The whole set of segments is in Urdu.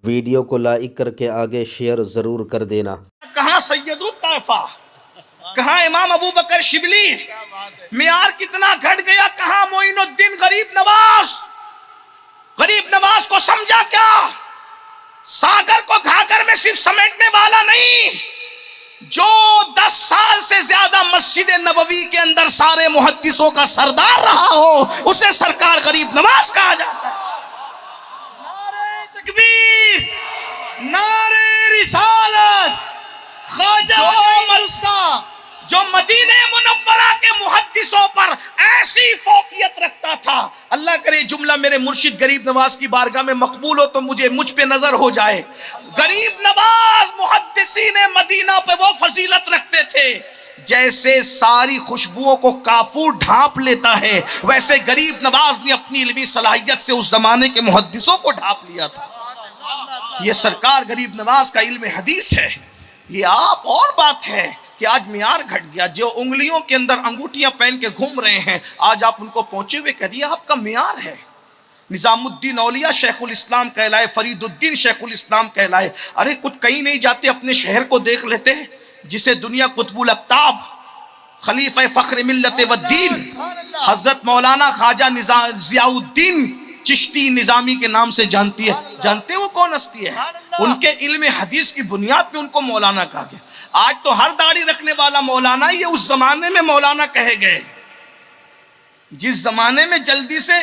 ویڈیو کو لائک کر کے آگے شیئر ضرور کر دینا۔ کہاں سید الطائفہ، کہاں امام ابو بکر شبلی، معیار کتنا گھٹ گیا۔ کہاں معین الدین غریب نواز، غریب نواز کو سمجھا کیا؟ ساگر کو گھاگر میں صرف سمیٹنے والا نہیں، جو 10 سال سے زیادہ مسجد نبوی کے اندر سارے محدثوں کا سردار رہا ہو، اسے سرکار غریب نواز کہا جاتا ہے۔ نعرہ تکبیر، نعرہ رسالت، خواجہ جو مدینہ منورہ کے محدثوں پر ایسی فوقیت رکھتا تھا۔ اللہ کرے جملہ میرے مرشد غریب نواز کی بارگاہ میں مقبول ہو تو مجھ پہ نظر ہو جائے۔ غریب نواز محدثین مدینہ پہ وہ فضیلت رکھتے تھے، جیسے ساری خوشبوؤں کو کافور ڈھانپ لیتا ہے، ویسے غریب نواز نے اپنی علمی صلاحیت سے اس زمانے کے محدثوں کو ڈھانپ لیا تھا۔ یہ سرکار غریب نواز کا علم حدیث ہے۔ یہ آپ اور بات ہے کہ آج معیار گھٹ گیا، جو انگلیوں کے اندر انگوٹھیاں پہن کے گھوم رہے ہیں، آج آپ ان کو پہنچے ہوئے کہہ دیا آپ کا معیار ہے۔ نظام الدین اولیاء شیخ الاسلام کہلائے، فرید الدین شیخ الاسلام کہلائے، ارے کچھ کہیں نہیں جاتے اپنے شہر کو دیکھ لیتے، جسے دنیا قطب الاقطاب خلیفہ فخر ملت والدین حضرت مولانا خواجہ ضیاء الدین چشتی نظامی کے نام سے جانتی ہے۔ جانتے وہ کون ہستی ہے؟ ان کے علم حدیث کی بنیاد پہ ان کو مولانا کہا گیا۔ آج تو ہر داڑھی رکھنے والا مولانا، یہ اس زمانے میں مولانا کہے گئے، جس زمانے میں جلدی سے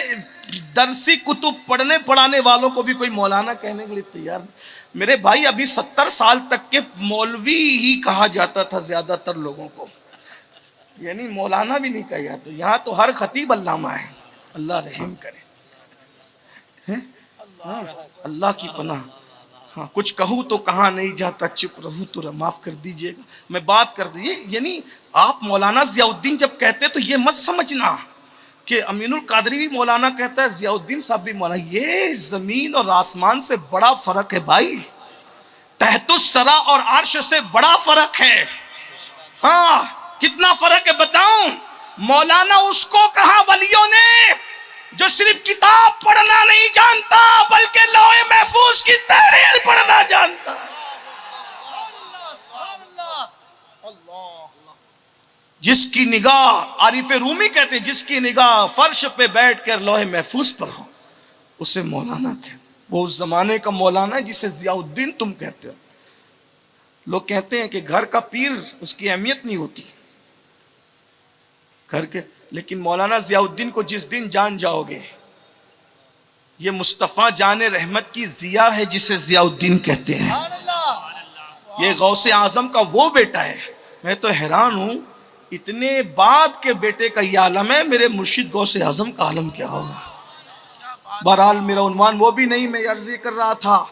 درسی کتب پڑھنے پڑھانے والوں کو بھی کوئی مولانا کہنے کے لیے تیار نہیں۔ میرے بھائی ابھی 70 سال تک کے مولوی ہی کہا جاتا تھا زیادہ تر لوگوں کو، یعنی مولانا بھی نہیں کہا جاتا۔ یہاں تو ہر خطیب علامہ ہے، اللہ رحم کرے، اللہ کی پناہ۔ ہاں کچھ کہوں تو کہاں نہیں جاتا، چپ رہوں تو معاف کر دیجئے گا۔ میں بات کر دیجئے، یعنی آپ مولانا ضیاء الدین جب کہتے تو یہ مت سمجھنا کہ امین القادری بھی مولانا کہتا ہے، ضیاء الدین صاحب بھی مولانا۔ یہ زمین اور آسمان سے بڑا فرق ہے بھائی، تحت الثری اور عرش سے بڑا فرق ہے۔ ہاں کتنا فرق ہے بتاؤں؟ مولانا اس کو کہا ولیوں نے جو صرف کتاب پڑھنا نہیں جانتا بلکہ لوح محفوظ کی تحریر پڑھنا جانتا۔ جس کی نگاہ، عارف رومی کہتے ہیں، جس کی نگاہ فرش پہ بیٹھ کر لوح محفوظ پر ہو، اسے مولانا کہتے ہیں۔ وہ اس زمانے کا مولانا ہے جسے ضیاء الدین تم کہتے ہو۔ لوگ کہتے ہیں کہ گھر کا پیر، اس کی اہمیت نہیں ہوتی گھر کے، لیکن مولانا ضیاء الدین کو جس دن جان جاؤ گے، یہ مصطفیٰ جان رحمت کی ضیاء ہے جسے ضیاء الدین کہتے ہیں۔ یہ غوث اعظم کا وہ بیٹا ہے۔ میں تو حیران ہوں، اتنے بعد کے بیٹے کا یہ عالم ہے، میرے مرشد غوث اعظم کا عالم کیا ہوگا؟ بہرحال میرا عنوان وہ بھی نہیں، میں عرض کر رہا تھا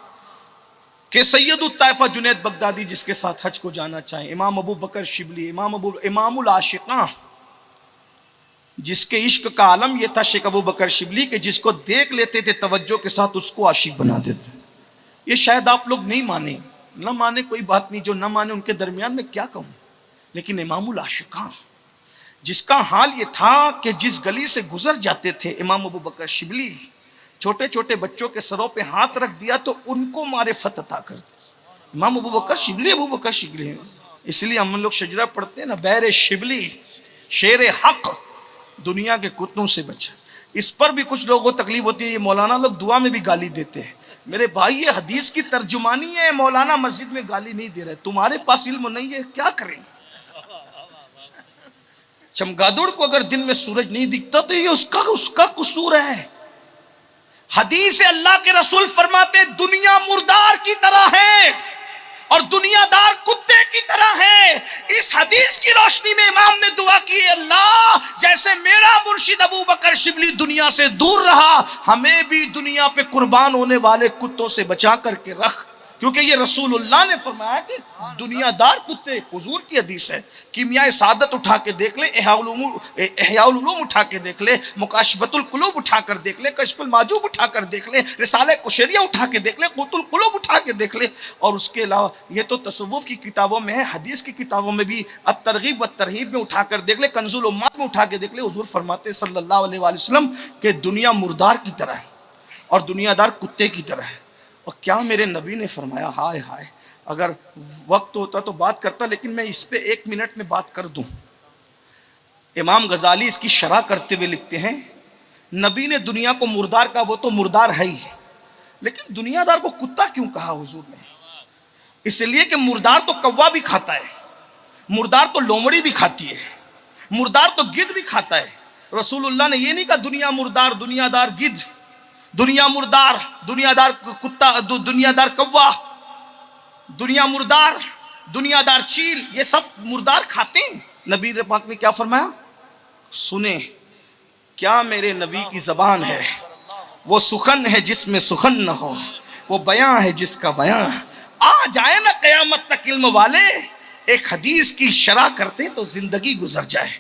کہ سید الطائفہ جنید بغدادی جس کے ساتھ حج کو جانا چاہیں، امام ابو بکر شبلی، امام العاشقاں، جس کے عشق کا عالم یہ تھا شیخ ابو بکر شبلی، کہ جس کو دیکھ لیتے تھے توجہ کے ساتھ اس کو عاشق بنا دیتے۔ یہ شاید آپ لوگ نہیں مانیں، نہ مانے کوئی بات نہیں، جو نہ مانے ان کے درمیان میں کیا کہوں، لیکن امام العاشقاں جس کا حال یہ تھا کہ جس گلی سے گزر جاتے تھے امام ابو بکر شبلی، چھوٹے چھوٹے بچوں کے سروں پہ ہاتھ رکھ دیا تو ان کو معرفت عطا کر دی۔ امام ابو بکر شبلی، ابو بکر شبلی، اس لیے ہم لوگ شجرہ پڑھتے ہیں نا، بیر شبلی، شیر حق، دنیا کے کتوں سے بچا۔ اس پر بھی کچھ لوگوں کو تکلیف ہوتی ہے، یہ مولانا لوگ دعا میں بھی گالی دیتے ہیں۔ میرے بھائی یہ حدیث کی ترجمانی ہے، مولانا مسجد میں گالی نہیں دے رہے، تمہارے پاس علم نہیں ہے، کیا کریں؟ چمگادڑ کو اگر دن میں سورج نہیں دکھتا تو یہ اس کا قصور ہے۔ حدیث اللہ کے رسول فرماتے دنیا مردار کی طرح ہے اور دنیا دار کتے کی طرح ہے۔ اس حدیث کی روشنی میں امام نے دعا کی، اللہ جیسے میرا مرشد ابو بکر شبلی دنیا سے دور رہا، ہمیں بھی دنیا پہ قربان ہونے والے کتوں سے بچا کر کے رکھ، کیونکہ یہ رسول اللہ نے فرمایا کہ دنیا دار کتے، حضور کی حدیث ہے۔ کیمیائے سعادت اٹھا کے دیکھ لے، احیاء العلوم اٹھا کے دیکھ لے، مکاشفت القلوب اٹھا کر دیکھ لے، کشف المحجوب اٹھا کر دیکھ لے، رسالہ قشیریہ اٹھا کے دیکھ لے، قوت القلوب اٹھا کے دیکھ لے، اور اس کے علاوہ یہ تو تصوف کی کتابوں میں ہے، حدیث کی کتابوں میں بھی الترغیب والترہیب میں اٹھا کر دیکھ لے، کنز الامات میں اٹھا کے دیکھ لے۔ حضور فرماتے صلی اللہ علیہ وآلہ وسلم کہ دنیا مردار کی طرح ہے اور دنیا دار کتے کی طرح ہے۔ اور کیا میرے نبی نے فرمایا، ہائے ہائے، اگر وقت ہوتا تو بات کرتا، لیکن میں اس پہ 1 منٹ میں بات کر دوں۔ امام غزالی اس کی شرح کرتے ہوئے لکھتے ہیں، نبی نے دنیا کو مردار کہا، وہ تو مردار ہے ہی، لیکن دنیا دار کو کتا کیوں کہا حضور نے؟ اس لیے کہ مردار تو کوا بھی کھاتا ہے، مردار تو لومڑی بھی کھاتی ہے، مردار تو گدھ بھی کھاتا ہے۔ رسول اللہ نے یہ نہیں کہا دنیا مردار، دنیا دار گدھ، دنیا مردار، دنیا دار کتا، دنیا دار کوا، دنیا مردار، دنیا دار چیل، یہ سب مردار کھاتے ہیں۔ نبی پاک نے کیا فرمایا؟ سنیں، کیا میرے نبی کی زبان ہے، وہ سخن ہے جس میں سخن نہ ہو، وہ بیان ہے جس کا بیان۔ آ جائے نا قیامت تک علم والے، ایک حدیث کی شرح کرتے تو زندگی گزر جائے۔